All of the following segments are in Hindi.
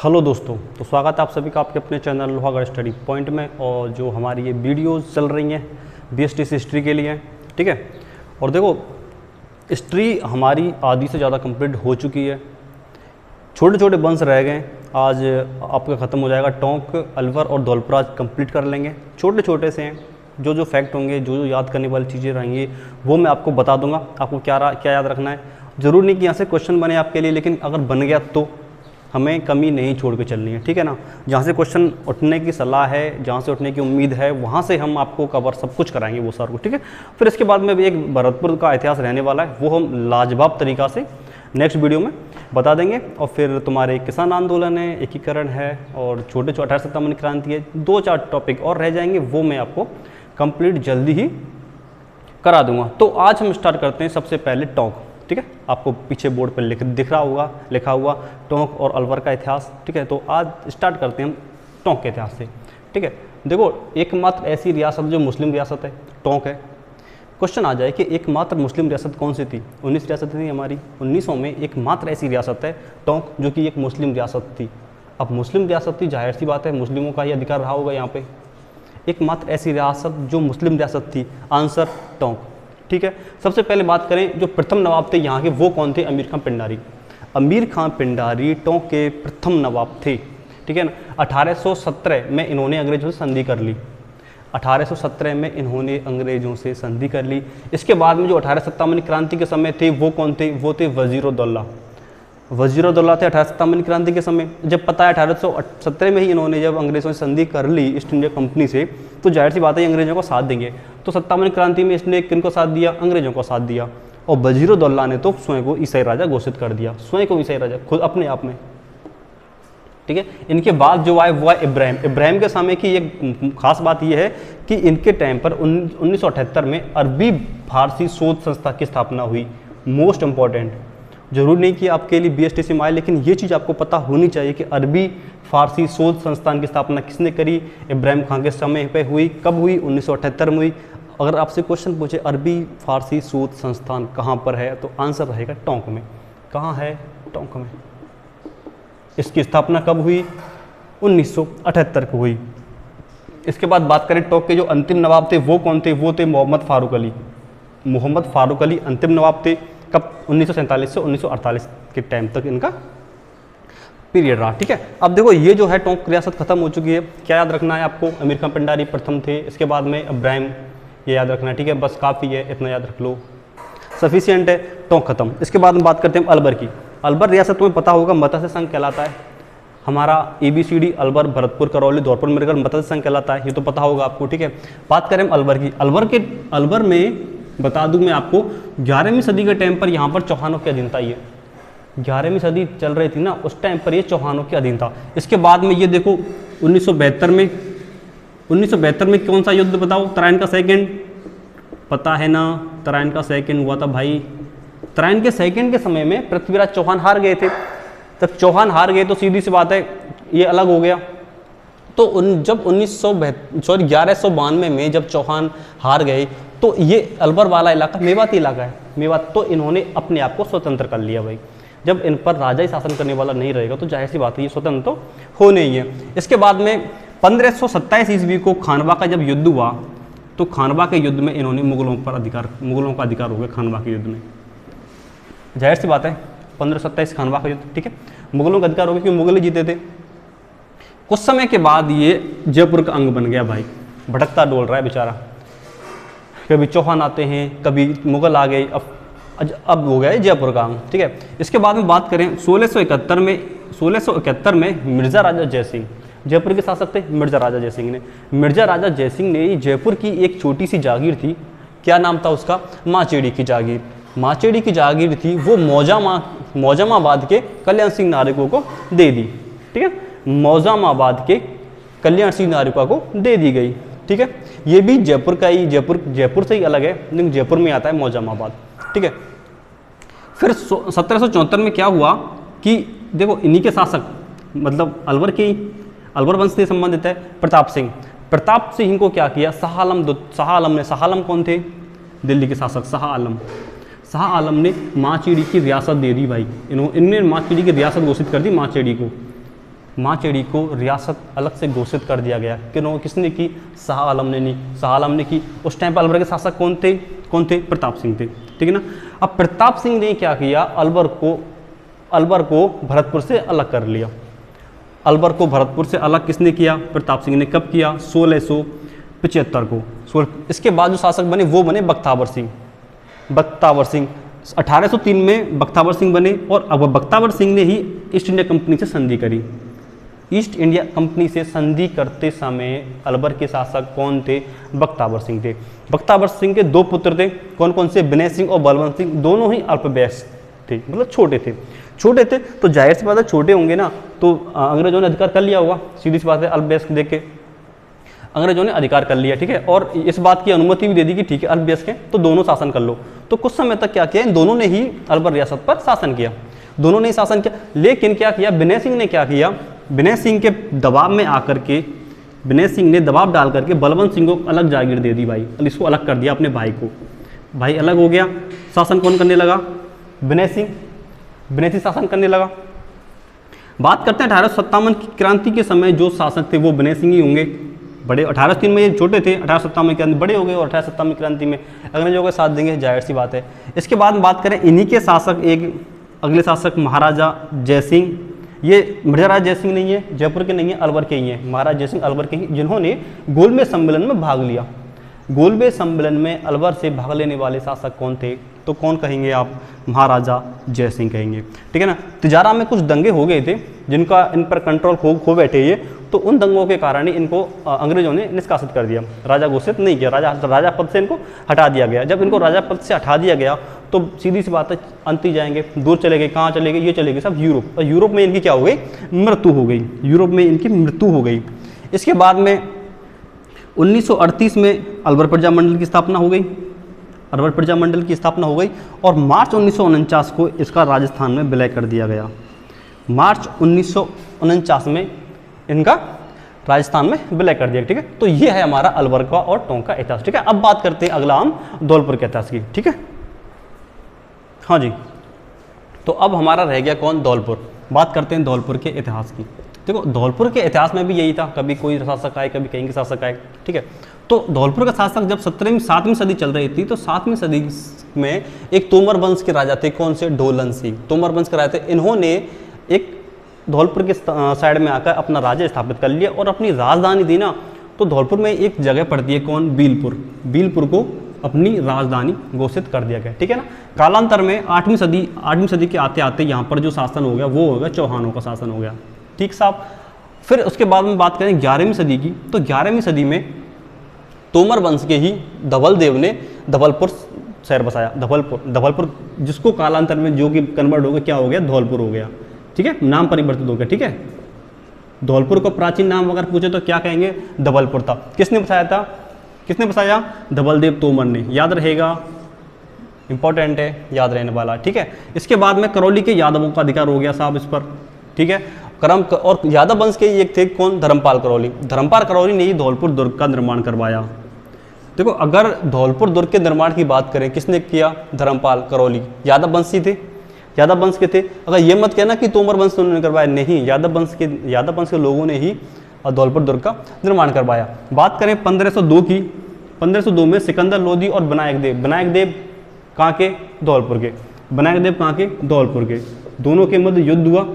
हेलो दोस्तों, तो स्वागत है आप सभी का आपके अपने चैनल लोहागढ़ स्टडी पॉइंट में। और जो हमारी ये वीडियोस चल रही हैं बीएसटीसी हिस्ट्री के लिए, ठीक है। और देखो, हिस्ट्री हमारी आधी से ज़्यादा कंप्लीट हो चुकी है, छोटे छोटे वंश रह गए। आज आपका ख़त्म हो जाएगा। टोंक, अलवर और धौलपुर आज कंप्लीट कर लेंगे। छोटे छोटे से हैं, जो जो फैक्ट होंगे, जो जो याद करने वाली चीज़ें रहेंगी वो मैं आपको बता दूंगा। आपको क्या याद रखना है। ज़रूर नहीं कि यहाँ से क्वेश्चन बने आपके लिए, लेकिन अगर बन गया तो हमें कमी नहीं छोड़ के चलनी है, ठीक है ना। जहाँ से क्वेश्चन उठने की सलाह है, जहाँ से उठने की उम्मीद है, वहाँ से हम आपको कवर सब कुछ कराएंगे वो सारा कुछ, ठीक है। फिर इसके बाद में भी एक भरतपुर का इतिहास रहने वाला है, वो हम लाजवाब तरीक़ा से नेक्स्ट वीडियो में बता देंगे। और फिर तुम्हारे किसान आंदोलन है, एकीकरण है और छोटे 1857 क्रांति है, 2-4 टॉपिक और रह जाएंगे, वो मैं आपको कंप्लीट जल्दी ही करा दूंगा। तो आज हम स्टार्ट करते हैं सबसे पहले टोंक, ठीक है। आपको पीछे बोर्ड पर दिख रहा होगा लिखा हुआ टोंक और अलवर का इतिहास, ठीक है। तो आज स्टार्ट करते हैं हम टोंक के इतिहास से, ठीक है। देखो, एकमात्र ऐसी रियासत जो मुस्लिम रियासत है टोंक है। क्वेश्चन आ जाए कि एकमात्र मुस्लिम रियासत कौन सी थी। 19 रियासतें थी हमारी, 1900 में एकमात्र ऐसी रियासत है टोंक जो कि एक मुस्लिम रियासत थी। अब मुस्लिम रियासत थी, जाहिर सी बात है मुस्लिमों का ही अधिकार रहा होगा यहाँ पे। एकमात्र ऐसी रियासत जो मुस्लिम रियासत थी, आंसर टोंक, ठीक है। सबसे पहले बात करें जो प्रथम नवाब थे यहाँ के, वो कौन थे? अमीर खां पिंडारी। अमीर खां पिंडारी टोंक के प्रथम नवाब थे, ठीक है ना। 1817 में इन्होंने अंग्रेजों से संधि कर ली। 1817 में इन्होंने अंग्रेजों से संधि कर ली। इसके बाद में जो 1857 क्रांति के समय थे वो कौन थे? वो थे वज़ीर-उद-दौला। वज़ीर-उद-दौला थे 1857 क्रांति के समय। जब पता है 1817 में ही इन्होंने जब अंग्रेजों से संधि कर ली ईस्ट इंडिया कंपनी से, तो जाहिर सी बात है अंग्रेजों को साथ देंगे। तो 57 क्रांति में इसने किनको साथ दिया? अंग्रेजों को साथ दिया। और वज़ीर-उद-दौला ने तो स्वयं को ईसाई राजा घोषित कर दिया, स्वयं को ईसाई राजा खुद अपने आप में, ठीक है। इनके बाद जो आए वो आए इब्राहिम। इब्राहिम के समय की एक खास बात यह है कि इनके टाइम पर 1978 में अरबी फारसी शोध संस्था की स्थापना हुई। मोस्ट इंपॉर्टेंट, जरूरी नहीं कि आपके लिए बीएसटीसी में आए, लेकिन ये चीज़ आपको पता होनी चाहिए कि अरबी फारसी शोध संस्थान की स्थापना किसने करी? इब्राहिम खां के समय पे हुई। कब हुई? 1978 में हुई। अगर आपसे क्वेश्चन पूछे अरबी फारसी शोध संस्थान कहाँ पर है, तो आंसर रहेगा टोंक में। कहाँ है? टोंक में। इसकी स्थापना कब हुई? 1978 को हुई। इसके बाद बात करें टोंक के जो अंतिम नवाब थे वो कौन थे? वो थे मोहम्मद फारूक अली। मोहम्मद फारूक अली अंतिम नवाब थे। कब? 1947 से 1948 के टाइम तक इनका पीरियड रहा, ठीक है। अब देखो, ये जो है टोंक रियासत खत्म हो चुकी है। क्या याद रखना है आपको? अमीर खां पिंडारी प्रथम थे, इसके बाद में इब्राहिम, ये याद रखना है, ठीक है। बस काफ़ी है, इतना याद रख लो, सफिशियंट है। टोंक खत्म। इसके बाद में बात करते हैं अलवर की। अलवर रियासत तुम्हें पता होगा मत्स्य संघ कहलाता है। हमारा ABCD अलवर, भरतपुर, करौली, धौलपुर, मिर्गल मत्स्य संघ कहलाता है, ये तो पता होगा आपको, ठीक है। बात करें अलवर की। अलवर में बता दूं मैं आपको, 11वीं सदी के टाइम पर यहाँ पर चौहानों के अधीन था। ये 11वीं सदी चल रही थी ना, उस टाइम पर ये चौहानों के अधीन था। इसके बाद में ये देखो 1972 में कौन सा युद्ध बताओ? तराइन का सेकंड, पता है ना? तराइन का सेकंड हुआ था भाई। तराइन के सेकंड के समय में पृथ्वीराज चौहान हार गए थे। तब चौहान हार गए तो सीधी सी बात है ये अलग हो गया। तो जब 1192 में जब चौहान हार गए, तो ये अलवर वाला इलाका मेवाती इलाका है, मेवात, तो इन्होंने अपने आप को स्वतंत्र कर लिया भाई। जब इन पर राजा ही शासन करने वाला नहीं रहेगा तो जाहिर सी बात है ये स्वतंत्र तो हो नहीं है। इसके बाद में 1527 ईस्वी को खानवा का जब युद्ध हुआ, तो खानवा के युद्ध में इन्होंने मुगलों का अधिकार हो गया। खानवा के युद्ध में जाहिर सी बात है 1527 खानवा का युद्ध, ठीक है, मुगलों का अधिकार हो गया क्योंकि मुगल ही जीते थे। कुछ समय के बाद ये जयपुर का अंग बन गया भाई। भटकता डोल रहा है बेचारा, कभी चौहान आते हैं, कभी मुगल आ गए, अब हो गया जयपुर का अंग, ठीक है। इसके बाद में बात करें 1671 में मिर्जा राजा जयसिंह, जयपुर के शासक थे मिर्जा राजा जयसिंह ने। मिर्जा राजा जयसिंह ने जयपुर की एक छोटी सी जागीर थी, क्या नाम था उसका? माचेड़ी की जागीर। माचेड़ी की जागीर थी वो मौजामाबाद के कल्याण सिंह नारिकों को दे दी, ठीक है। मौजामाबाद के कल्याण सिंह नारिकों को दे दी गई, ठीक है। ये भी जयपुर का ही, जयपुर से ही अलग है, लेकिन जयपुर में आता है मौजामाबाद, ठीक है। फिर 1774 में क्या हुआ कि देखो इन्हीं के शासक, मतलब अलवर वंश से संबंधित है प्रताप सिंह। प्रताप सिंह को क्या किया? शाह आलम कौन थे? दिल्ली के शासक शाह आलम ने माचेड़ी की रियासत दे दी भाई। इनने माचेड़ी की रियासत घोषित कर दी माचेड़ी को। माचेड़ी को रियासत अलग से घोषित कर दिया गया। किसने की? शाह आलम ने की। उस टाइम पर अलवर के शासक कौन थे? प्रताप सिंह थे, ठीक है ना। अब प्रताप सिंह ने क्या किया? अलवर को भरतपुर से अलग कर लिया। अलवर को भरतपुर से अलग किसने किया? प्रताप सिंह ने। कब किया? 1675 को। इसके बाद जो शासक बने वो बने बख्तावर सिंह। 1803 में बख्तावर सिंह बने और अब बख्तावर सिंह ने ही ईस्ट इंडिया कंपनी से संधि करी। ईस्ट इंडिया कंपनी से संधि करते समय अलवर के शासक कौन थे? बख्तावर सिंह थे। बख्तावर सिंह के 2 पुत्र थे। कौन कौन से? विनय सिंह और बलवंत सिंह। दोनों ही अल्पवयस्क थे, मतलब छोटे थे। तो जाहिर सी बात है छोटे होंगे ना, तो अंग्रेजों ने अधिकार कर लिया होगा। सीधी सी बात है, अल्पवयस्क देख के अंग्रेजों ने अधिकार कर लिया, ठीक है। और इस बात की अनुमति भी दे दी कि ठीक है अल्पवयस्क हैं तो दोनों शासन कर लो। तो कुछ समय तक क्या किया? इन दोनों ने ही अलवर रियासत पर शासन किया। लेकिन क्या किया? विनय सिंह ने क्या किया? विनय सिंह के दबाव में आकर के विनय सिंह ने दबाव डाल करके बलवंत सिंह को अलग जागीर दे दी भाई, इसको अलग कर दिया अपने भाई को। भाई अलग हो गया, शासन कौन करने लगा? विनय सिंह शासन करने लगा। बात करते हैं 1857 की क्रांति के समय जो शासक थे वो विनय सिंह ही होंगे। बड़े 1803 में ये छोटे थे, 1857 क्रांति बड़े हो गए और 1857 क्रांति में अंग्रेजों के साथ देंगे, जाहिर सी बात है। इसके बाद बात करें इन्हीं के शासक, एक अगले शासक महाराजा जयसिंह। ये महाराजा जयसिंह नहीं है, जयपुर के नहीं है, अलवर के ही हैं। महाराजा जयसिंह अलवर के ही, जिन्होंने गोलमेज सम्मेलन में भाग लिया। गोलमेज सम्मेलन में अलवर से भाग लेने वाले शासक कौन थे? तो कौन कहेंगे आप? महाराजा जयसिंह कहेंगे, ठीक है ना। तिजारा में कुछ दंगे हो गए थे जिनका इन पर कंट्रोल खो बैठे ये, तो उन दंगों के कारण ही इनको अंग्रेजों ने निष्कासित कर दिया, राजा घोषित नहीं किया। राजा पद से इनको हटा दिया गया। जब इनको राजा पद से हटा दिया गया तो सीधी सी बात है अंत ही जाएंगे, दूर चले गए। कहाँ चले गए? ये चले गए सब यूरोप, और यूरोप में इनकी क्या हो गई? मृत्यु हो गई। इसके बाद में 1938 में अलवर प्रजामंडल की स्थापना हो गई। और मार्च 1949 को इसका राजस्थान में विलय कर दिया गया। मार्च 1949 में इनका राजस्थान में विलय कर दिया, ठीक है। तो ये है हमारा अलवर का और टोंक का इतिहास, ठीक है। अब बात करते हैं अगला हम धौलपुर के इतिहास की, ठीक है। हाँ जी, तो अब हमारा रह गया कौन? धौलपुर। बात करते हैं धौलपुर के इतिहास की। देखो धौलपुर के इतिहास में भी यही था, कभी कोई शासक आए, कभी कहीं के शासक आए, ठीक है। तो धौलपुर का शासक जब 7वीं सदी चल रही थी तो 7वीं सदी में एक तोमर वंश के राजा थे। कौन से? ढोलन सिंह। तोमर वंश के राजा थे। इन्होंने एक धौलपुर के साइड में आकर अपना राज्य स्थापित कर लिया और अपनी राजधानी दी ना, तो धौलपुर में एक जगह पड़ती है कौन? बीलपुर को अपनी राजधानी घोषित कर दिया गया, ठीक है ना। कालांतर में 8वीं सदी के आते आते यहाँ पर जो शासन हो गया वो हो गया चौहानों का शासन हो गया, ठीक साहब। फिर उसके बाद में बात करें 11वीं सदी की, तो 11वीं सदी में तोमर वंश के ही धवल देव ने धवलपुर शहर बसाया। धवलपुर जिसको कालांतर में जो कि कन्वर्ट हो गया, क्या हो गया? धौलपुर हो गया, ठीक है। नाम परिवर्तित हो गया, ठीक है। धौलपुर को प्राचीन नाम अगर पूछे तो क्या कहेंगे? धवलपुर था। किसने बसाया? धवलदेव तोमर ने। याद रहेगा, इंपॉर्टेंट है, याद रहने वाला, ठीक है। इसके बाद में करौली के यादवों का अधिकार हो गया साहब इस पर, ठीक है। और यादव वंश के एक थे कौन? धर्मपाल करौली ने ही धौलपुर दुर्ग का निर्माण करवाया। देखो अगर धौलपुर दुर्ग के निर्माण की बात करें, किसने किया? धर्मपाल करौली। यादव वंश के थे। अगर ये मत कहना कि तोमर वंश उन्होंने करवाया, नहीं, यादव वंश के लोगों ने ही धौलपुर दुर्ग का निर्माण करवाया। बात करें 1502 की, 1502 में सिकंदर लोधी और विनायक देव कहाँ के? धौलपुर के। दोनों के मध्य युद्ध हुआ,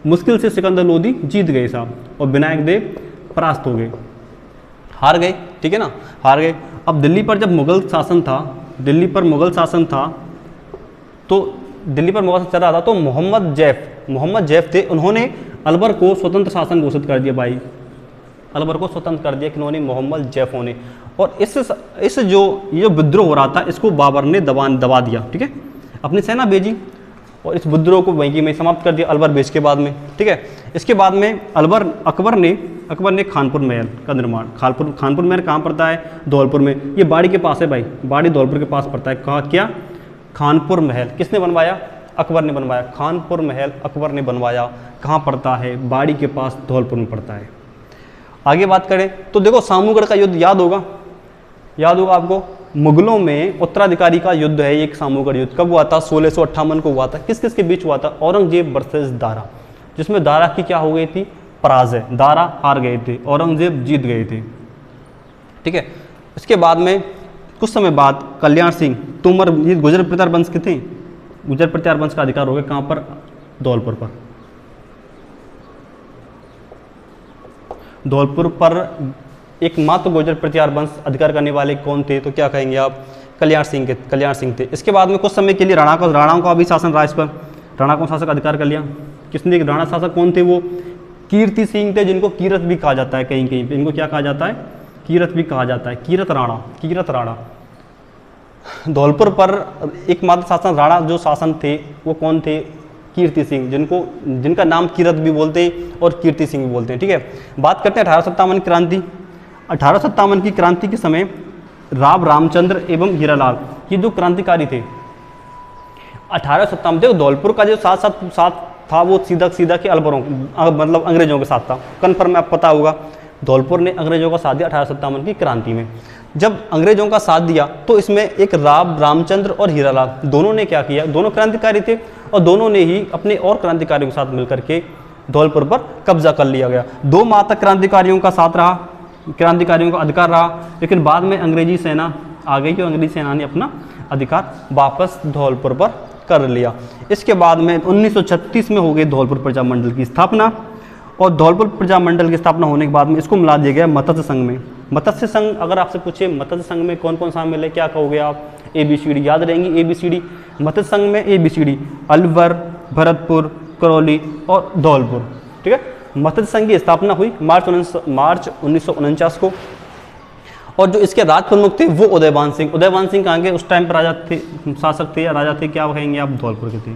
मुश्किल से सिकंदर लोधी जीत गए साहब और विनायक देव परास्त हो गए, हार गए, ठीक है ना, हार गए। अब दिल्ली पर जब मुगल शासन था, तो दिल्ली पर मुगल शासन चल रहा था, तो मोहम्मद जैफ थे। उन्होंने अलवर को स्वतंत्र शासन घोषित कर दिया भाई, अलवर को स्वतंत्र कर दिया किन्होंने? मोहम्मद जैफों ने। और इस जो विद्रोह हो रहा था इसको बाबर ने दबा दिया, ठीक है। अपनी सेना भेजी और इस विद्रोह को वहीं में समाप्त कर दिया अलवर बेच के बाद में, ठीक है। इसके बाद में अकबर ने खानपुर महल का निर्माण। खानपुर महल कहाँ पड़ता है? धौलपुर में। ये बाड़ी के पास है भाई, बाड़ी धौलपुर के पास पड़ता है। कहाँ? क्या? खानपुर महल किसने बनवाया? अकबर ने बनवाया। खानपुर महल अकबर ने बनवाया। कहाँ पड़ता है? बाड़ी के पास, धौलपुर में पड़ता है। आगे बात करें तो देखो सामूगढ़ का युद्ध याद होगा आपको। मुगलों में उत्तराधिकारी का युद्ध है एक सामूगढ़ युद्ध। कब हुआ था? 1658 को हुआ था। किस किस के बीच हुआ था? औरंगजेब वर्सेस दारा। जिसमें दारा की क्या हो गई थी, पराजय, दारा हार गए थे, औरंगजेब जीत गए थे। ठीक है, इसके बाद में कुछ समय बाद कल्याण सिंह तोमर, ये गुर्जर प्रतिहार वंश के थे, गुर्जर प्रतिहार वंश का अधिकार हो गया कहाँ पर, धौलपुर पर। धौलपुर पर एकमात्र गुर्जर प्रतिहार वंश अधिकार करने वाले कौन थे, तो क्या कहेंगे आप, कल्याण सिंह थे। इसके बाद में कुछ समय के लिए राणाओं का भी शासन रहा इस पर, राणा को शासक अधिकार कर लिया। किसने, राणा शासक कौन थे, वो कीर्ति सिंह थे, जिनको कीरत भी कहा जाता है कहीं कहीं पे, इनको क्या कहा जाता है, कीरत भी कहा जाता है, कीरत राणा। धौलपुर पर एकमात्र शासन राणा जो शासन थे वो कौन थे, कीर्ति सिंह, जिनका नाम कीरत भी बोलते हैं और कीर्ति सिंह भी बोलते हैं। ठीक है, बात करते हैं 1857 की क्रांति। 1857 की क्रांति के समय राव रामचंद्र एवं हीरालाल, ये दो क्रांतिकारी थे। 1857 देखो धौलपुर का जो साथ था वो सीधा के अलवरों, मतलब अंग्रेजों के साथ था, कन्फर्म आप पता होगा। धौलपुर ने अंग्रेजों का साथ दिया 1857 की क्रांति में। जब अंग्रेजों का साथ दिया तो इसमें एक राव रामचंद्र और हीरालाल, दोनों ने क्या किया, दोनों क्रांतिकारी थे और दोनों ने ही अपने और क्रांतिकारियों के साथ मिलकर के धौलपुर पर कब्जा कर लिया गया। 2 माह तक क्रांतिकारियों का साथ रहा, क्रांतिकारियों का अधिकार रहा, लेकिन बाद में अंग्रेजी सेना आ गई और अंग्रेजी सेना ने अपना अधिकार वापस धौलपुर पर कर लिया। इसके बाद में 1936 में हो गई धौलपुर प्रजा मंडल की स्थापना, और धौलपुर प्रजा मंडल की स्थापना होने के बाद में इसको मिला दिया गया मत्स्य संघ में। मत्स्य संघ, अगर आपसे पूछे मत्स्य संघ में कौन कौन शामिल है, क्या कहोगे आप, ABCD याद रहेंगी, ABCD। मत्स्य संघ में ABCD, अलवर, भरतपुर, करौली और धौलपुर। ठीक है, मत्स्य संघ की स्थापना हुई मार्च 1949 को, और जो इसके राज प्रमुख थे वो उदयभान सिंह कहाँ के, उस टाइम पर राजा थे, शासक थे या राजा थे, क्या कहेंगे आप, धौलपुर के थे,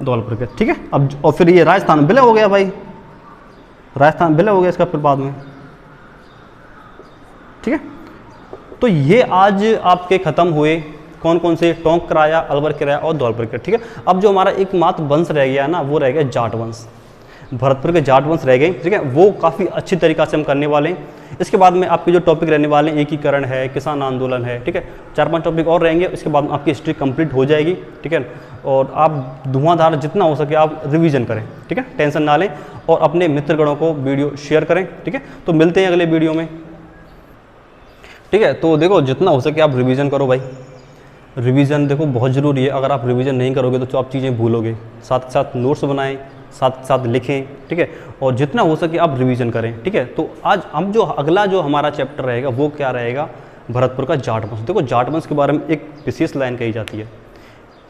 धौलपुर के। ठीक है, अब और फिर ये राजस्थान विलय हो गया भाई, राजस्थान विलय हो गया इसका फिर बाद में। ठीक है, तो ये आज आपके खत्म हुए कौन कौन से, टोंक कराया, अलवर कराया और धौलपुर कराया। ठीक है, अब जो हमारा एकमात्र वंश रह गया ना, वो रह गया जाट वंश, भरतपुर के जाट वंश रह गए। ठीक है, वो काफ़ी अच्छी तरीक़ा से हम करने वाले हैं। इसके बाद में आपके जो टॉपिक रहने वाले हैं, एकीकरण है, किसान आंदोलन है। ठीक है, 4-5 टॉपिक और रहेंगे, इसके बाद आपकी हिस्ट्री कंप्लीट हो जाएगी। ठीक है, और आप धुआंधार जितना हो सके आप रिवीजन करें। ठीक है, टेंशन ना लें, और अपने मित्रगणों को वीडियो शेयर करें। ठीक है, तो मिलते हैं अगले वीडियो में। ठीक है, तो देखो जितना हो सके आप रिवीजन करो भाई, रिवीजन देखो बहुत ज़रूरी है। अगर आप रिवीजन नहीं करोगे तो आप चीज़ें भूलोगे। साथ साथ नोट्स बनाएं, साथ साथ लिखें। ठीक है, और जितना हो सके आप रिवीजन करें। ठीक है, तो आज हम जो अगला जो हमारा चैप्टर रहेगा वो क्या रहेगा, भरतपुर का जाट वंश। देखो जाट वंश के बारे में एक विशेष लाइन कही जाती है।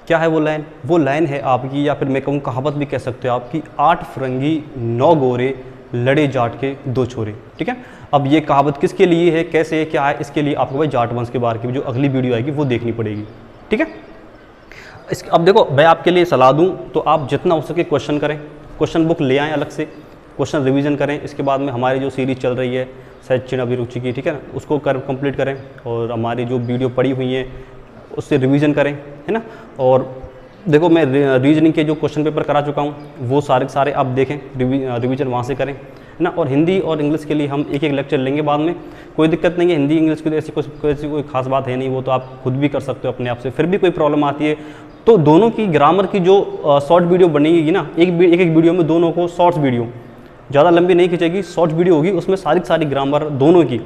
क्या है वो लाइन? वो लाइन है आपकी, या फिर मैं कहूँ कहावत भी कह सकते हो आपकी, 8 फिरंगी 9 गोरे लड़े जाट के 2 छोरे। ठीक है, अब ये कहावत किसके लिए है, कैसे है, क्या है, इसके लिए आपको भाई जाट वंश के बारे की जो अगली वीडियो आएगी वो देखनी पड़ेगी। ठीक है, अब देखो मैं आपके लिए सलाह दूं तो आप जितना हो सके क्वेश्चन करें, क्वेश्चन बुक ले आएँ अलग से, क्वेश्चन रिवीजन करें। इसके बाद में हमारी जो सीरीज़ चल रही है सचिन अभिरुचि की, ठीक है ना, उसको कंप्लीट करें, और हमारी जो वीडियो पड़ी हुई है उससे रिवीजन करें, है ना। और देखो मैं रीजनिंग के जो क्वेश्चन पेपर करा चुका हूँ वो सारे आप देखें, रिवीजन वहाँ से करें, है ना। और हिंदी और इंग्लिश के लिए हम एक लेक्चर लेंगे बाद में, कोई दिक्कत नहीं है। हिंदी इंग्लिश की तो ऐसी कोई खास बात है नहीं, वो तो आप खुद भी कर सकते हो अपने आप से। फिर भी कोई प्रॉब्लम आती है तो दोनों की ग्रामर की जो शॉर्ट वीडियो बनेगी ना, एक वीडियो में दोनों को शॉर्ट्स वीडियो, ज़्यादा लंबी नहीं खींचेगी, शॉर्ट वीडियो होगी, उसमें सारी ग्रामर दोनों की,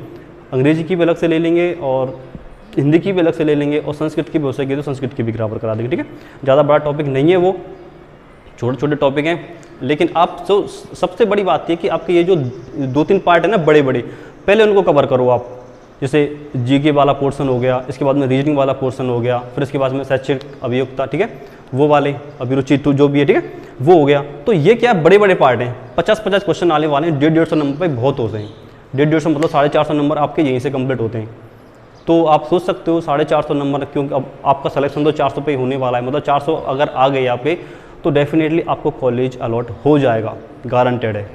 अंग्रेजी की भी अलग से ले लेंगे और हिंदी की भी अलग से ले लेंगे, और संस्कृत की भी हो सकेगी तो संस्कृत की भी ग्रामर करा देंगे। ठीक है, ज़्यादा बड़ा टॉपिक नहीं है वो, छोटे छोटे टॉपिक हैं। लेकिन आप जो सबसे बड़ी बात है कि आपके ये जो 2-3 पार्ट है ना बड़े बड़े, पहले उनको कवर करो आप। जैसे जीके वाला पोर्शन हो गया, इसके बाद में रीजनिंग वाला पोर्शन हो गया, फिर इसके बाद में शैक्षिक अभियोक्ता, ठीक है, वो वाले अभिरुचि तो जो भी है, ठीक है, वो हो गया। तो ये क्या बड़े बड़े पार्ट हैं, 50-50 क्वेश्चन आने वाले हैं, 150-150 नंबर पे बहुत होते हैं। 150 मतलब 450 नंबर आपके यहीं से कंप्लीट होते हैं। तो आप सोच सकते हो 450 नंबर, क्योंकि अब आपका सिलेक्शन तो 400 पे ही होने वाला है, मतलब 400 अगर आ गए आपके तो डेफिनेटली आपको कॉलेज अलॉट हो जाएगा, गारंटेड है।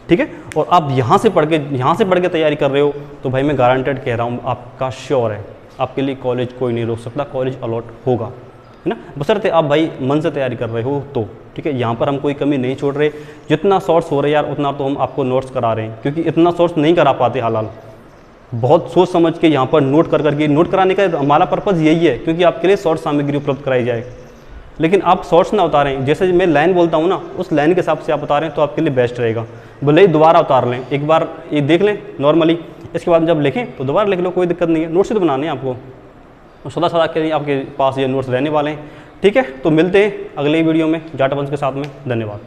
ठीक है, और आप यहाँ से पढ़ के तैयारी कर रहे हो तो भाई मैं गारंटेड कह रहा हूँ, आपका श्योर है, आपके लिए कॉलेज कोई नहीं रोक सकता, कॉलेज अलॉट होगा, है ना, बशर्ते आप भाई मन से तैयारी कर रहे हो तो। ठीक है, यहाँ पर हम कोई कमी नहीं छोड़ रहे, जितना शॉर्ट्स हो रहे यार उतना तो हम आपको नोट्स करा रहे हैं, क्योंकि इतना शॉर्ट्स नहीं करा पाते हालाल, बहुत सोच समझ के यहाँ पर नोट करके, नोट कराने का हमारा पर्पज़ यही है, क्योंकि आपके लिए शॉर्ट सामग्री उपलब्ध कराई जाए। लेकिन आप शॉर्ट्स ना उतारें, जैसे मैं लाइन बोलता हूँ ना उस लाइन के हिसाब से आप उतारें तो आपके लिए बेस्ट रहेगा। भले ही दोबारा उतार लें, एक बार ये देख लें नॉर्मली, इसके बाद जब लिखें तो दोबारा लिख लो, कोई दिक्कत नहीं है। नोट्स तो बनाने हैं आपको, और सदा सदा के लिए आपके पास ये नोट्स रहने वाले हैं। ठीक है, तो मिलते हैं अगले वीडियो में जाट वंश के साथ में। धन्यवाद।